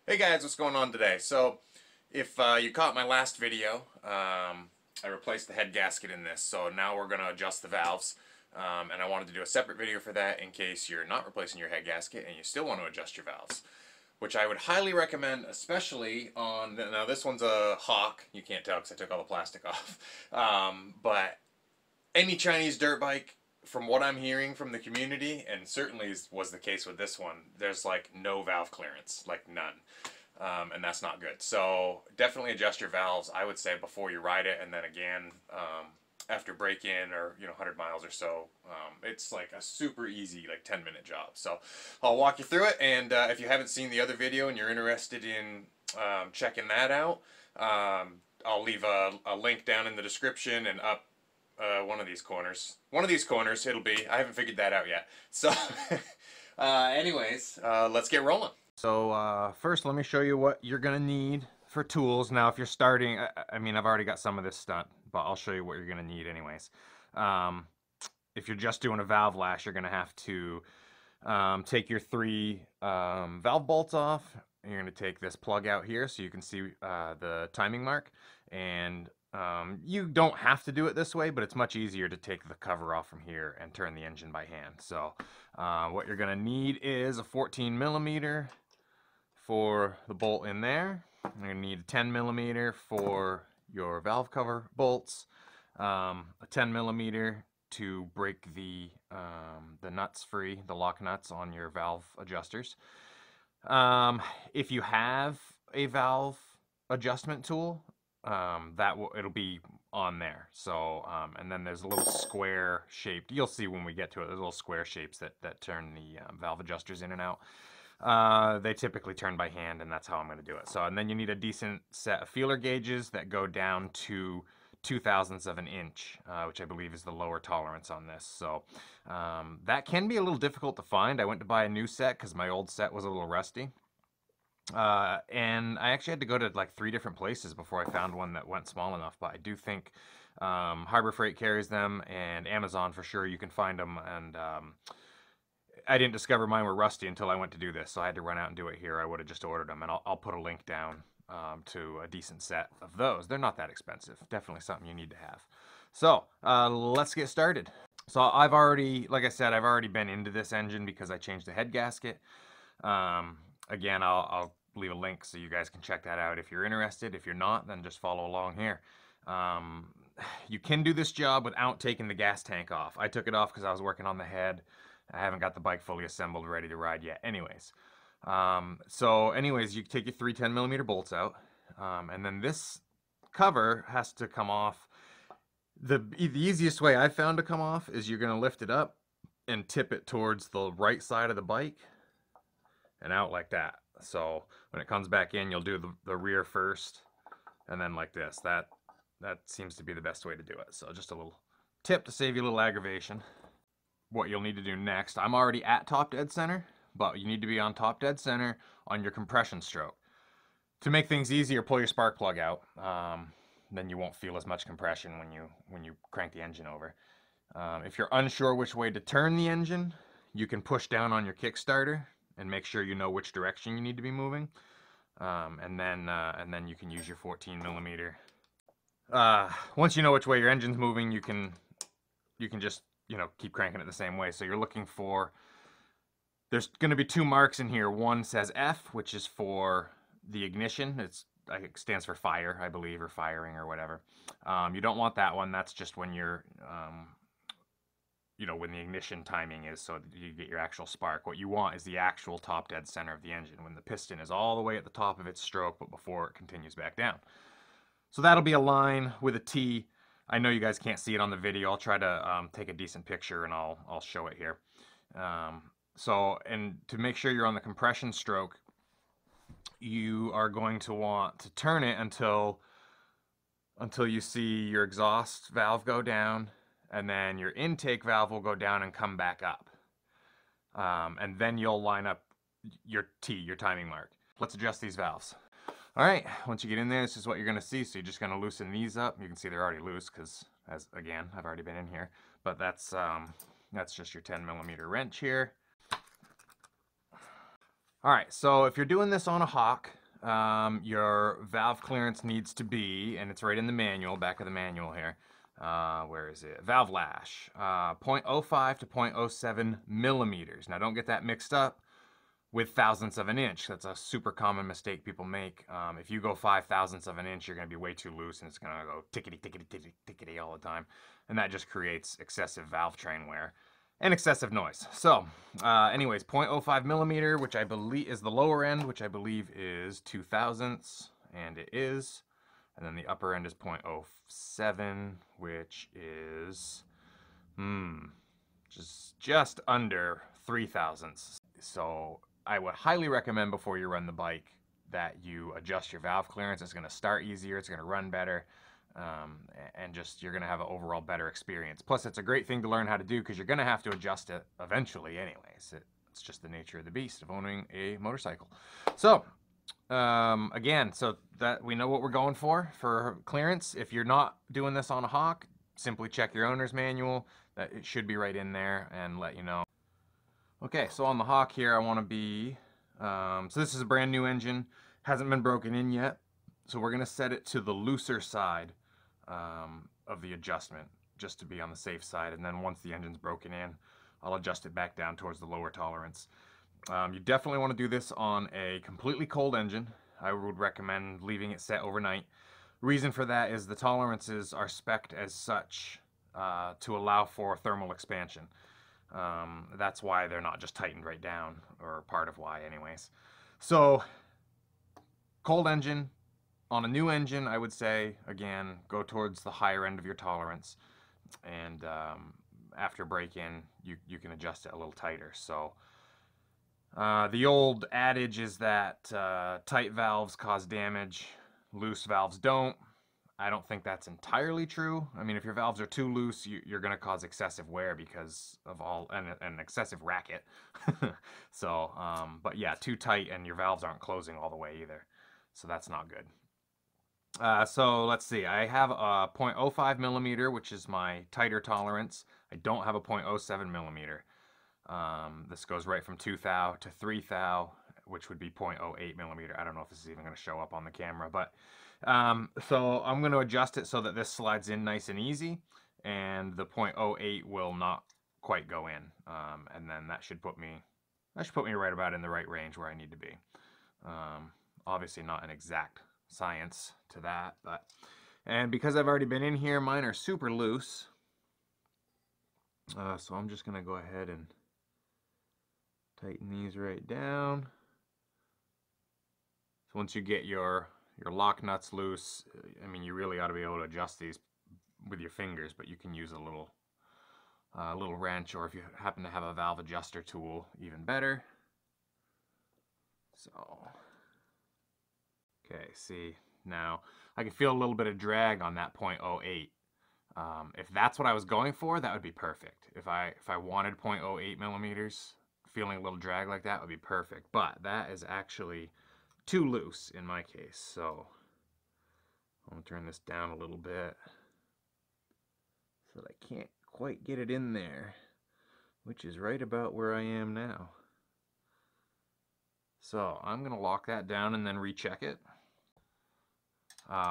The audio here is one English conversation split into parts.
Hey guys, what's going on today? So, if you caught my last video, I replaced the head gasket in this, so now we're going to adjust the valves. And I wanted to do a separate video for that in case you're not replacing your head gasket and you still want to adjust your valves. Which I would highly recommend, especially on, now this one's a Hawk, you can't tell because I took all the plastic off, but any Chinese dirt bike, from what I'm hearing from the community, and certainly was the case with this one, there's like no valve clearance, like none. And that's not good. So definitely adjust your valves, I would say, before you ride it, and then again after break-in or 100 miles or so. It's like a super easy, like 10-minute job. So I'll walk you through it, and if you haven't seen the other video and you're interested in checking that out, I'll leave a link down in the description and up one of these corners. One of these corners it'll be. I haven't figured that out yet. So anyways, let's get rolling. So first let me show you what you're gonna need for tools. Now if you're starting, I mean I've already got some of this stuff, but I'll show you what you're gonna need anyways. If you're just doing a valve lash, you're gonna have to take your three valve bolts off. You're gonna take this plug out here so you can see the timing mark, and you don't have to do it this way, but it's much easier to take the cover off from here and turn the engine by hand. So what you're gonna need is a 14 millimeter for the bolt in there. You're gonna need a 10 millimeter for your valve cover bolts, a 10 millimeter to break the nuts free, the lock nuts on your valve adjusters. If you have a valve adjustment tool, it'll be on there. So and then there's a little square shaped, you'll see when we get to it, there's little square shapes that turn the valve adjusters in and out. They typically turn by hand, and that's how I'm going to do it. So, and then you need a decent set of feeler gauges that go down to 0.02 of an inch, which I believe is the lower tolerance on this. So that can be a little difficult to find. I went to buy a new set because my old set was a little rusty. And I actually had to go to like 3 different places before I found one that went small enough, but I do think Harbor Freight carries them, and Amazon for sure you can find them. And I didn't discover mine were rusty until I went to do this, so I had to run out and do it here. I would have just ordered them, and I'll put a link down to a decent set of those. They're not that expensive. Definitely something you need to have. So let's get started. So I've already, like I said, I've already been into this engine because I changed the head gasket. Again, I'll leave a link so you guys can check that out if you're interested. If you're not, then just follow along here. You can do this job without taking the gas tank off. I took it off because I was working on the head. I haven't got the bike fully assembled, ready to ride yet. Anyways, you take your 3 10 millimeter bolts out, and then this cover has to come off. The easiest way I've found to come off is you're going to lift it up and tip it towards the right side of the bike and out like that. So when it comes back in, you'll do the rear first, and then like this. That seems to be the best way to do it. So just a little tip to save you a little aggravation. What you'll need to do next, I'm already at top dead center, but you need to be on top dead center on your compression stroke. To make things easier, pull your spark plug out. Then you won't feel as much compression when you crank the engine over. If you're unsure which way to turn the engine, you can push down on your Kickstarter and make sure you know which direction you need to be moving. And then you can use your 14 millimeter. Once you know which way your engine's moving, you can just keep cranking it the same way. So you're looking for, there's going to be 2 marks in here. One says F, which is for the ignition. It stands for fire, I believe, or firing or whatever. You don't want that one. That's just when you're, when the ignition timing is, so you get your actual spark. What you want is the actual top dead center of the engine, when the piston is all the way at the top of its stroke, but before it continues back down. So that'll be a line with a T. I know you guys can't see it on the video. I'll try to take a decent picture and I'll show it here. And to make sure you're on the compression stroke, you are going to want to turn it until you see your exhaust valve go down, and then your intake valve will go down and come back up. And then you'll line up your T, your timing mark. Let's adjust these valves. All right, once you get in there, this is what you're going to see. So you're just going to loosen these up. You can see they're already loose because, again, I've already been in here. But that's just your 10 millimeter wrench here. All right, so if you're doing this on a Hawk, your valve clearance needs to be, and it's right in the manual, back of the manual here. Where is it? Valve lash, 0.05 to 0.07 millimeters. Now don't get that mixed up with thousandths of an inch. That's a super common mistake people make. If you go 5 thousandths of an inch, you're going to be way too loose, and it's going to go tickety, tickety, tickety, tickety all the time. And that just creates excessive valve train wear and excessive noise. So, anyways, 0.05 millimeter, which I believe is the lower end, which I believe is 2 thousandths, and it is. And then the upper end is 0.07, which is, just under 3 thousandths. So I would highly recommend before you run the bike that you adjust your valve clearance. It's going to start easier, it's going to run better, and just you're going to have an overall better experience. Plus, it's a great thing to learn how to do because you're going to have to adjust it eventually anyways. It's just the nature of the beast of owning a motorcycle. So again, so that we know what we're going for clearance. If you're not doing this on a Hawk, simply check your owner's manual. That it should be right in there and let you know. Okay, so on the Hawk here, I want to be, so this is a brand new engine, hasn't been broken in yet, so we're going to set it to the looser side of the adjustment, just to be on the safe side, and then once the engine's broken in, I'll adjust it back down towards the lower tolerance. You definitely want to do this on a completely cold engine. I would recommend leaving it set overnight. Reason for that is the tolerances are spec'd as such to allow for thermal expansion. That's why they're not just tightened right down, or part of why anyways. So cold engine. On a new engine, I would say, again, go towards the higher end of your tolerance, and after break-in you can adjust it a little tighter. So the old adage is that tight valves cause damage, loose valves don't. I don't think that's entirely true. I mean, if your valves are too loose, you're going to cause excessive wear because of an excessive racket. So, but yeah, too tight and your valves aren't closing all the way either. So that's not good. So let's see. I have a 0.05 millimeter, which is my tighter tolerance. I don't have a 0.07 millimeter. This goes right from 2 thou to 3 thou, which would be 0.08 millimeter. I don't know if this is even going to show up on the camera, but so I'm going to adjust it so that this slides in nice and easy, and the 0.08 will not quite go in, and then that should put me right about in the right range where I need to be. Obviously not an exact science to that, but and because I've already been in here, mine are super loose, so I'm just going to go ahead and tighten these right down. So once you get your lock nuts loose, I mean, you really ought to be able to adjust these with your fingers, but you can use a little wrench, or if you happen to have a valve adjuster tool, even better. So, okay, see, now I can feel a little bit of drag on that 0.08. If that's what I was going for, that would be perfect. If I wanted 0.08 millimeters, feeling a little drag like that would be perfect, but that is actually too loose in my case. So I'm gonna turn this down a little bit so that I can't quite get it in there, which is right about where I am now. So I'm gonna lock that down and then recheck it.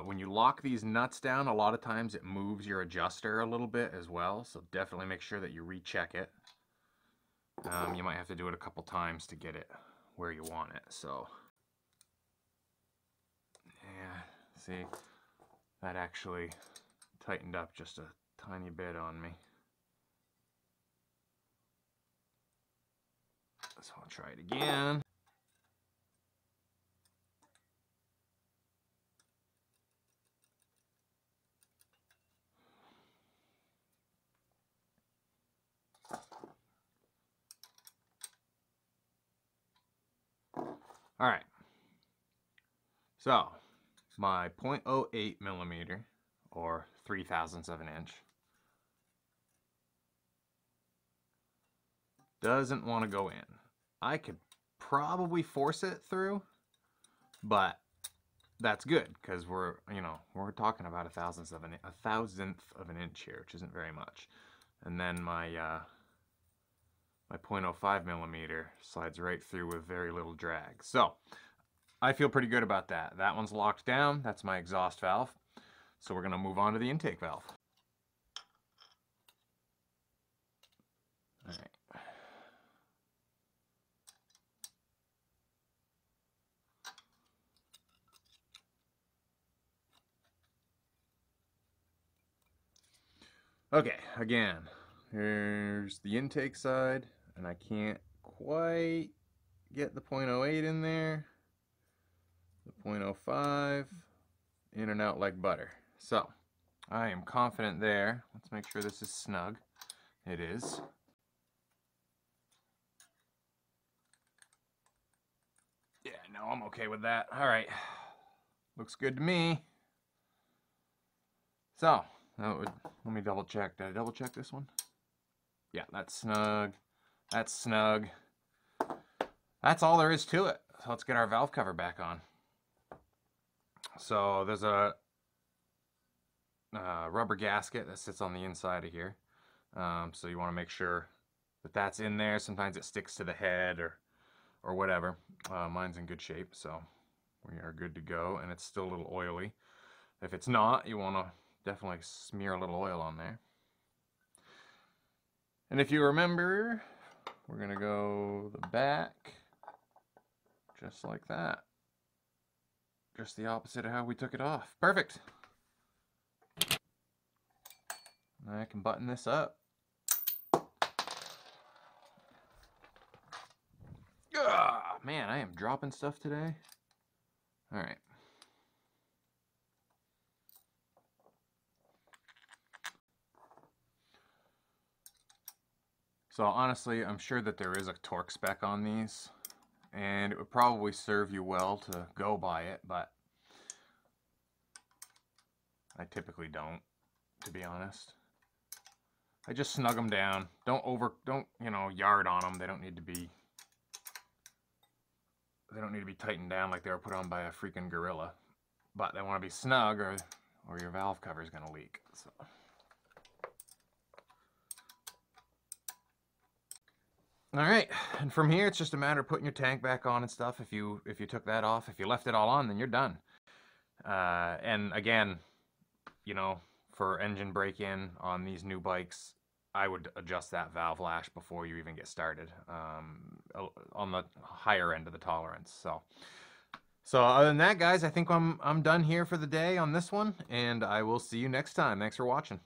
When you lock these nuts down, a lot of times it moves your adjuster a little bit as well, so definitely make sure that you recheck it. You might have to do it a couple times to get it where you want it. So yeah, see, that actually tightened up just a tiny bit on me. So I'll try it again. All right. So my 0.08 millimeter, or 3 thousandths of an inch, doesn't want to go in. I could probably force it through, but that's good because we're talking about a thousandth of an inch here, which isn't very much. And then my my 0.05 millimeter slides right through with very little drag. So I feel pretty good about that. That one's locked down. That's my exhaust valve. So we're going to move on to the intake valve. All right. Okay, again, here's the intake side, and I can't quite get the 0.08 in there. The 0.05, in and out like butter. So, I am confident there. Let's make sure this is snug. It is. Yeah, no, I'm okay with that. All right, looks good to me. So, let me double check. Did I double check this one? Yeah, that's snug. That's snug. That's all there is to it. So let's get our valve cover back on. So there's a rubber gasket that sits on the inside of here. So you want to make sure that that's in there. Sometimes it sticks to the head or whatever. Mine's in good shape, so we are good to go, and it's still a little oily. If it's not, you want to definitely smear a little oil on there. And if you remember, we're going to go the back, just like that. Just the opposite of how we took it off. Perfect. I can button this up. Man, I am dropping stuff today. All right. So honestly, I'm sure that there is a torque spec on these, and it would probably serve you well to go by it, but I typically don't, to be honest. I just snug them down. Don't yard on them. They don't need to be tightened down like they were put on by a freaking gorilla. But they want to be snug or your valve cover is going to leak. So. All right, and from here it's just a matter of putting your tank back on and stuff. If you took that off, if you left it all on, then you're done. And again, for engine break-in on these new bikes, I would adjust that valve lash before you even get started, on the higher end of the tolerance. So other than that, guys, I think I'm done here for the day on this one, and I will see you next time. Thanks for watching.